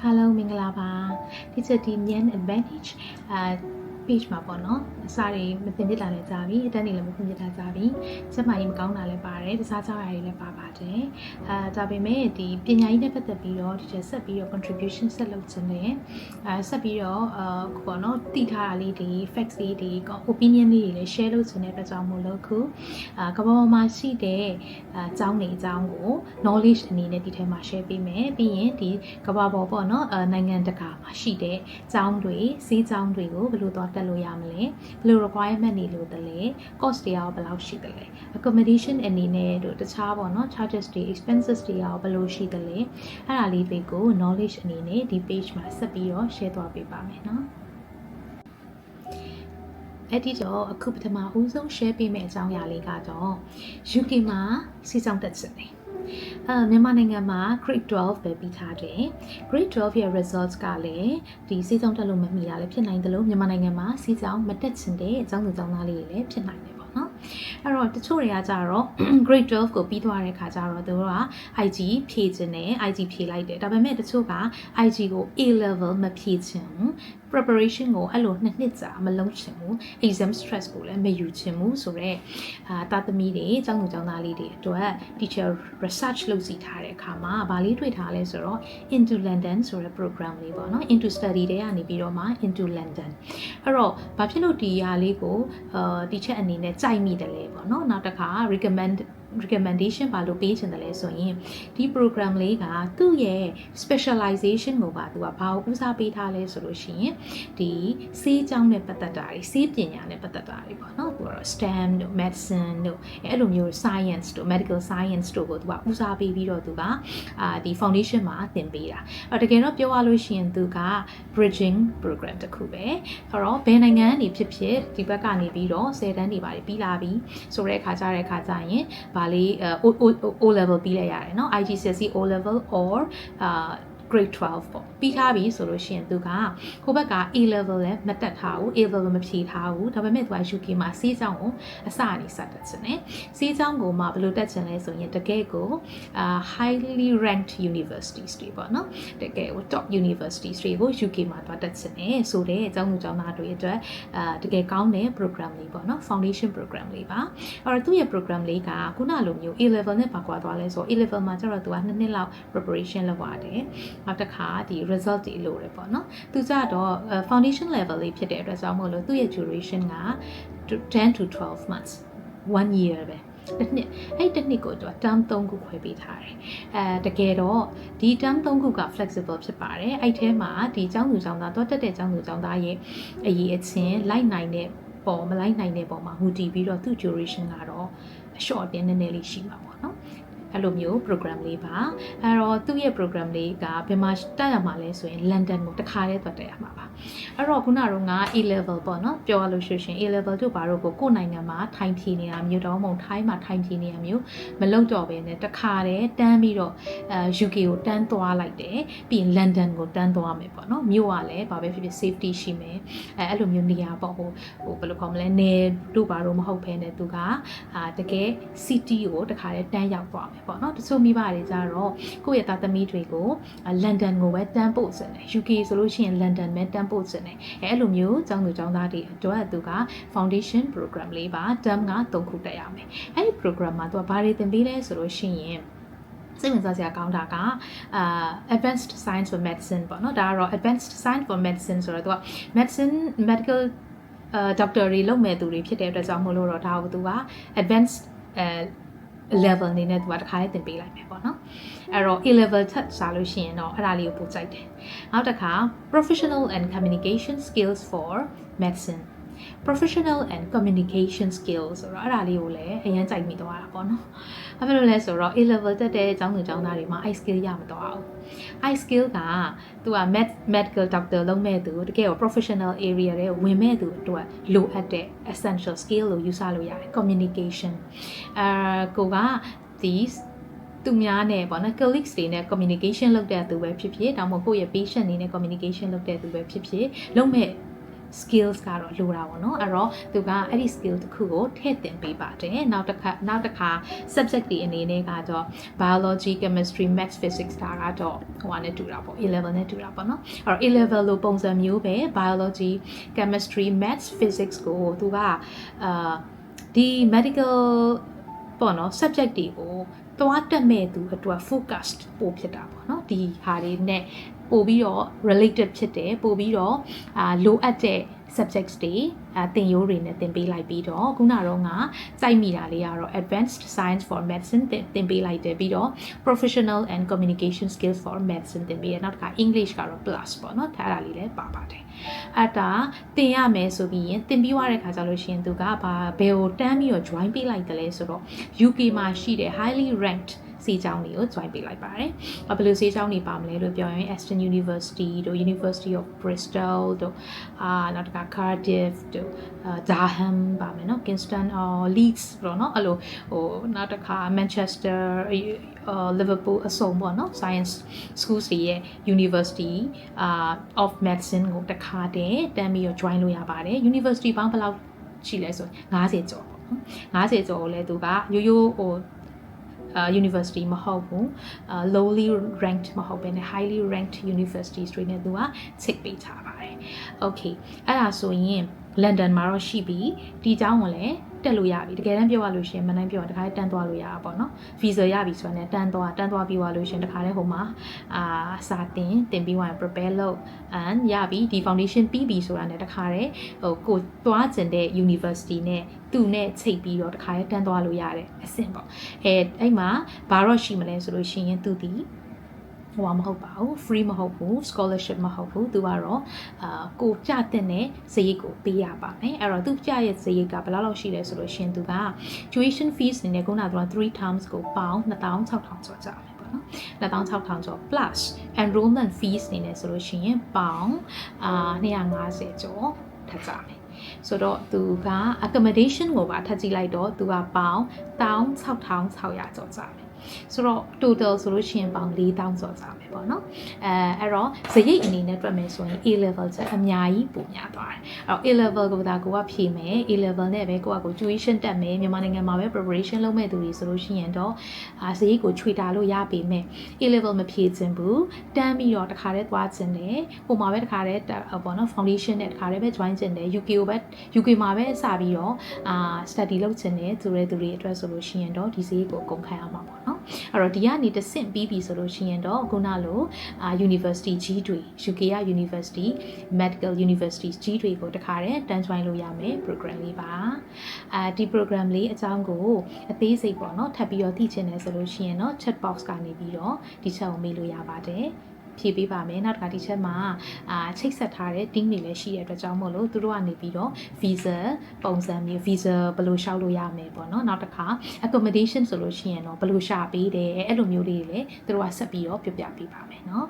Hello မင်္ဂလာပါဒီချက်ဒီမြန် advantage page မှာပေါ့နော်အစာတွေမတင်ပြတာလည်းကြားပြီအတန်းတွေလည်းမတင်ပြတာကြားပြီချက်မှကြီးမကောင်းတာလည်းပါတယ်တခြားခြားရာတွေလည်းပါပါတယ်ဒါပေမဲ့ဒီပညာရေးနဲ့ပတ်သက်ပြီးတော့ဒီချက်ဆက်ပြီးတော့ contribution ဆက်လုပ်ခြင်းနဲ့ဆက်ပြီးတော့ပေါ့နော်တည်ထားတာလေးတွေ facts လေးတွေ opinion လေးတွေလည်း share လုပ်ခြင်းတဲ့အတွက်ကြောင့်မို့လို့ခုကမ္ဘာပေါ်မှာရှိတဲ့အကြောင်းတွေအကြောင်းကို knowledge အနေနဲ့ဒီထဲမှာ share ပေးမယ်ပြီးရင်ဒီကမ္ဘာပေါ်ပေါ့နော်နိုင်ငံတကာမှာရှိတဲ့အကြောင်းတွေဈေးကြောင်းတွေကိုဘယ်လိုသွားတက်လို့ရမလဲဘယ်လို requirement တွေလို့တလဲ cost တွေရောဘယ်လောက်ရှိသလဲ accommodation အနေနဲ့တို့တခြားပေါ့နော် charges တွေ expenses တွေရောဘယ်လိုရှိသလဲအဲ့ဒါလေးတွေကို knowledge အနေနဲ့ဒီ page မှာဆက်ပြီးတော့ share သွားပေးပါမယ်နော်အဲ့ဒီတော့အခုပထမဦးဆုံး share ပေးမယ့်အကြောင်းအရာလေးကတော့ UK မှာစီဆောင်တက်ခြင်းတယ်မြန်မာနိုင်ငံမှာ grade 12ပဲပြီးထားတယ် grade 12ရဲ့ results ကလည်းဒီစီဆောင်တက်လို့မမီတာလည်းဖြစ်နိုင်တယ်လို့မြန်မာနိုင်ငံမှာစီဆောင်မတက်ချင်တဲ့အကြောင်းသူအကြောင်းသားလေးတွေလည်းဖြစ်နိုင်တယ်ပေါ့နော်အဲ့တော့တချို့တွေကကြတော့ grade 12ကိုပြီးသွားတဲ့ခါကျတော့သူတို့က IG ဖြည့်ခြင်းနဲ့ IG ဖြည့်လိုက်တယ်ဒါပေမဲ့တချို့က IG ကို A level မဖြည့်ချင်ဘူးpreparation ကိုအဲ့လို2နှစ်ကြာမလုပ်ချင်ဘူး exam stress ကိုလည်းမယူချင်ဘူးဆိုတော့တာသမီတွေကျောင်းသူကျောင်းသားလေးတွေအတွက် teacher research လုပ်စီထားတဲ့အခါမှာဗာလေးတွေ့ထားလဲဆိုတော့ into London ဆိုတဲ့ program လေးပေါ့နော် into study တွေကနေပြီးတော့မှ into London အဲ့တော့ဘာဖြစ်လို့ဒီဟာလေးကိုteacher အနေနဲ့ကြိုက်မိတယ်လဲပေါ့နော်နောက်တစ်ခါ recommendation ဘာလို့ပေးချင်တယ်လဲဆိုရင်ဒီ program လေးကသူ့ရဲ့ specialization ကိုပါသူကဘာကိုဦးစားပေးထားလဲဆိုလို့ရှိရင်ဒီဆေးကျောင်းနဲ့ပတ်သက်တာတွေဆေးပညာနဲ့ပတ်သက်တာတွေပေါ့နော်သူကတော့ STEM တို့ medicine တို့အဲ့လိုမျိုး science တို့ medical science တို့ကိုသူကဦးစားပေးပြီးတော့သူကဒီ foundation မှာသင်ပေးတာအဲ့တကယ်တော့ပြောရလို့ရှိရင်သူက bridging program တစ်ခုပဲအဲ့တော့ဘယ်နိုင်ငံကနေဖြစ်ဖြစ်ဒီဘက်ကနေပြီးတော့10တန်းတွေပါပြီးလာပြီဆိုတဲ့အခါကျရင်ဗာလေး O level ပြီးလိုက်ရတယ်เนาะ IGCSE O level or grade 12ပေါ့ပြီးထားပြီဆိုလို့ရှိရင်သူကဟိုဘက်က A level လည်းမတက်ထားဘူး A level မဖြေထားဘူးဒါပေမဲ့သူက UK မှာဆေးကျောင်းကိုအစအနေစတက်ချင်တယ်ဆေးကျောင်းကိုမှဘယ်လိုတက်ချင်လဲဆိုရင်တကယ်ကိုhighly ranked universities တွေပေါ့နော်တကယ်ကို top universities တွေကို UK မှာသွားတက်ချင်တယ်ဆိုတဲ့အကြောင်းသူအကြောင်းသားတွေအတွက်တကယ်ကောင်းတဲ့ program လေးပေါ့နော် foundation program လေးပါအဲ့တော့သူ့ရဲ့ program လေးကခုနလိုမျိုး A level နဲ့ပါကွာသွားလဲဆို A level မှာကျတော့သူက2နှစ်လောက် preparation လုပ်ရတယ်နောက်တစ်ခါဒီ result တွေလို့ရပေါ့နော်သူကြတော့ foundation level လေးဖြစ်တဲ့အတွက်ကြောင့်မို့လို့သူ့ရဲ့ duration က10 to 12 months 1 year ပဲတစ်နှစ်အဲ့တစ်နှစ်ကိုသူက term 3ခုခွဲပေးထားတယ်တကယ်တော့ဒီ term 3ခုက flexible ဖြစ်ပါတယ်အဲ့ထဲမှာဒီကျောင်းသူကျောင်းသားတော့တက်တဲ့ကျောင်းသူကျောင်းသားရဲ့အရေးအချင်းလိုက်နိုင်တဲ့ပေါ်မလိုက်နိုင်တဲ့ပေါ်မှာမူတည်ပြီးတော့သူ့ duration ကတော့ short တင်နည်းနည်းလေးရှိမှာပေါ့နော်အဲ့လိုမျိုး program လေးပါအဲ့တော့သူ့ရဲ့ program လေးကဘယ်မှာတက်ရမှာလဲဆိုရင် London ကိုတစ်ခါတည်းသွားတက်ရမှာပါအဲ့တော့ခုနကတော့ငါ A level ပေါ့နော်ပြောရလို့ရှိရင် A level တို့ဘာလို့ကိုနိုင်ငံမှာထိုင်ဖြေနေတာမျိုးတော့မဟုတ်ထိုင်းမှာထိုင်ဖြေနေတာမျိုးမလုပ်တော့ဘဲနဲ့တစ်ခါတည်းတန်းပြီးတော့ UK ကိုတန်းသွားလိုက်တယ်ပြီးရင် London ကိုတန်းသွားမယ်ပေါ့နော်မြို့ကလည်းဘာပဲဖြစ်ဖြစ် safety ရှိမယ်အဲ့လိုမျိုးနေရာပေါ့ဟိုဘယ်လိုခေါ်မလဲနေတို့ဘာလို့မဟုတ်ဘဲနဲ့သူကတကယ် city ကိုတစ်ခါတည်းတန်းရောက်သွားမယ်ပေါ့နော်တချို့မိဘတွေကြတော့ကိုယ့်ရဲ့သားသမီးတွေကို London ကိုပဲတန်းပို့စင်တယ် UK ဆိုလို့ရှိရင် London ပဲတန်းပို့စင်တယ်အဲ့လိုမျိုးကျောင်းသူကျောင်းသားတွေအတွက်သူက foundation program လေးပါ term က3ခုတက်ရမယ်အဲ့ဒီ program မှာသူကဘာတွေသင်ပေးလဲဆိုလို့ရှိရင်စိတ်ဝင်စားစရာကောင်းတာကadvanced science for medicine ပေါ့နော်ဒါကတော့ advanced science for medicine ဆိုတော့သူက medical doctor တွေလုပ်မဲ့သူတွေဖြစ်တဲ့အတွက်ကြောင့်မို့လို့တော့ဒါကိုသူက advanced level အနေနဲ့သူကတစ်ခါလေးသင်ပေးလိုက်မယ်ပေါ့နော်အဲ့တော့ A level ထပ်စားလို့ရှိရင်တော့အဲ့ဒါလေးကိုပို့ကြိုက်တယ်နောက်တစ်ခါ professional and communication skills for medicine professional and communication skills ဆိုတော့အဲ့ဒါလေးကိုလည်းအရင်ကြိုက်မိသွားတာပေါ့နော်ဘာဖြစ်လို့လဲဆိုတော့ A level တက်တဲ့ကျောင်းသူကျောင်းသားတွေမှာ I skill ရမသွားဘူး I skill ကသူက medical doctor လုပ်မဲ့သူတကယ်ကို professional area တွေဝင်မဲ့သူအတွက်လိုအပ်တဲ့ essential skill လို့ယူဆလို့ရတယ် communication ကိုကဒီသူများနဲ့ပေါ့နော် colleagues တွေနဲ့ communication လုပ်တဲ့သူပဲဖြစ်ဖြစ်ဒါမှမဟုတ်ကိုယ့်ရဲ့ patient တွေနဲ့ communication လုပ်တဲ့သူပဲဖြစ်ဖြစ်လုပ်မဲ့ skills ကတော့လိုတာပေါ့နော်အဲ့တော့သူကအဲ့ဒီ skill တစ်ခုကိုထည့်သင်ပေးပါတယ်နောက်တစ်ခါ subject တွေအနေနဲ့ကတော့ biology chemistry maths physics ဒါကတော့ဟိုနဲ့တူတာပေါ့ A-level နဲ့တူတာပေါ့နော်အဲ့တော့ A-level လိုပုံစံမျိုးပဲ biology chemistry maths physics ကိုသူကဒီ medical ပေါ့နော် subject တွေကိုသွားတက်မဲ့သူအတွက် focused ပို့ဖြစ်တာပေါ့နော်ဒီဟာတွေနဲ့ပို့ပြီးတော့ related ဖြစ်တယ်ပို့ပြီးတော့လိုအပ်တဲ့ subjects တွေသင်ရိုးတွေနဲ့သင်ပေးလိုက်ပြီးတော့ခုနတော့ငါစိုက်မိတာလေးကတော့ advanced science for medicine သင်ပေးလိုက်တယ်ပြီးတော့ professional and communication skills for medicine သင်ပေးရနောက်တစ်ခါ English ကတော့ plus ပေါ့နော်ဒါလေးလည်းပါပါတယ်အဲ့ဒါသင်ရမယ်ဆိုပြီးရင်သင်ပြီးွားတဲ့ခါကျလို့ရှိရင်သူကဘယ်ကိုတန်းပြီးတော့ join ပေးလိုက်တယ်လဲဆိုတော့ UK မှာရှိတဲ့ highly rankedစီကျောင်းတွေကို join ပေးလိုက်ပါတယ်။ဘယ်လိုစီကျောင်းတွေပါမလဲလို့ပြောရင် Aston University တို့ University of Bristol တို့နောက်တစ်ခါ Cardiff တို့ Durham ပါမယ်နော် Kingston Leeds ပေါ့နော်အဲ့လိုဟိုနောက်တစ်ခါ Manchester Liverpool အစုံပေါ့နော် Science Schools တွေရဲ့ University of Medicine ကိုတစ်ခါတည်းတန်းပြီးတော့ join လို့ရပါတယ်။ University ပေါင်းဘယ်လောက်ရှိလဲဆို50ကျော်ပေါ့နော်50ကျော်ကိုလည်းသူကရိုးရိုးဟိုuniversity မဟုတ်ဘူးlowly ranked မဟုတ်ဘဲနဲ့ highly ranked universities တွေနဲ့သူကချိန်ပေးထားပါတယ်။ Okay အဲ့ဒါဆိုရင် London မှာတော့ရှိပြီဒီကျောင်းကိုလည်းတက်လို့ရပြီတကယ်တမ်းပြောရလို့ရှိရင်မနိုင်ပြောတခါတန်းသွားလို့ရတာပေါ့နော် visa ရပြီဆိုတော့တန်းသွားပြီးသွားလို့ရှိရင်တခါတည်းဟိုမှာစာတင်ပြီးသွားရင် prepare လုပ် and ရပြီဒီ foundation ပြီးပြီဆိုတာနဲ့တခါတည်းဟိုကိုသွားကျင်တဲ့ university နဲ့သူနဲ့ချိန်ပြီးတော့တခါတည်းတန်းသွားလို့ရတဲ့အဆင့်ပေါ့အဲ့မှာဘာတော့ရှိမလဲဆိုလို့ရှိရင်သူဒီဟိုမဟုတ်ပါဘူး free မဟုတ်ဘူး scholarship မဟုတ်ဘူးသူကတော့ကိုကြတဲ့စရိတ်ကိုပေးရပါမယ်အဲ့တော့သူကြရဲ့စရိတ်ကဘယ်လောက်ရှိလဲဆိုလို့ရှင်သူက tuition fees အနေနဲ့ခုနကတော့3 terms ကိုပေါင်း26,000ကျော်ကြမယ်ပေါ့နော်26,000ကျော် plus enrollment fees အနေနဲ့ဆိုလို့ရှိရင်ပေါင်း250ကျော်ထပ်ကြမယ်ဆိုတော့သူက accommodation ကိုပါထပ်ကြည့်လိုက်တော့သူကပေါင်း16,600ကျော်ကြမယ်ဆိုတော့ total ဆိုလို့ရှိရင်ပေါင်း4,000ကျော်ကြမယ်ပေါ့နော်အဲ့တော့ဇရိတ်အနေနဲ့တွက်မယ်ဆိုရင် A level ချက်အများကြီးပိုများသွားတယ်အဲ့တော့ A level ကိုဒါကိုကဖြေမယ် A level နဲ့ပဲကိုက tuition တက်မယ်မြန်မာနိုင်ငံမှာပဲ preparation လုပ်မဲ့သူတွေဆိုလို့ရှိရင်တော့ဇရိတ်ကိုခြွေတာလို့ရပေမဲ့ A level မဖြေချင်ဘူးတန်းပြီးတော့တခါတည်းသွားချင်တယ်ဟိုမှာပဲတခါတည်းပေါ့နော် foundation နဲ့တခါတည်းပဲ join ချင်တယ် UK မှာပဲစပြီးတော့study လုပ်ချင်တယ်ဆိုတဲ့သူတွေအတွက်ဆိုလို့ရှိရင်တော့ဒီဇရိတ်ကိုအကုန်ခံရမှာပေါ့နော်အဲ့တော့ဒီကနေတဆင့်ပြီးပြီဆိုလို့ရှိရင်တော့ခုနလို university ကြီးတွေ UK က university medical universities ကြီးတွေကိုတခါတည်းတန်း join လို့ရမယ် program လေးပါဒီ program လေးအကြောင်းကိုအသေးစိတ်ပေါ့နော်ထပ်ပြီးတော့သိချင်တယ်ဆိုလို့ရှိရင်တော့ chat box ကနေပြီးတော့ဒီချက်ကိုမေးလို့ရပါတယ်ဖြည့်ပေးပါမယ်နောက်တစ်ခါဒီချက်မှာချိတ်ဆက်ထားတဲ့ team တွေလည်းရှိတဲ့အတွက်ကြောင့်မို့လို့သူတို့ကနေပြီးတော့ visa ပုံစံမျိုး visa ဘယ်လိုရှောက်လို့ရမယ်ပေါ့နော်နောက်တစ်ခါ accommodation ဆိုလို့ရှိရင်တော့ဘယ်လိုရှာပေးတယ်အဲ့လိုမျိုးလေးတွေလည်းသူတို့ကဆက်ပြီးတော့ပြပြပေးပါမယ်เนาะ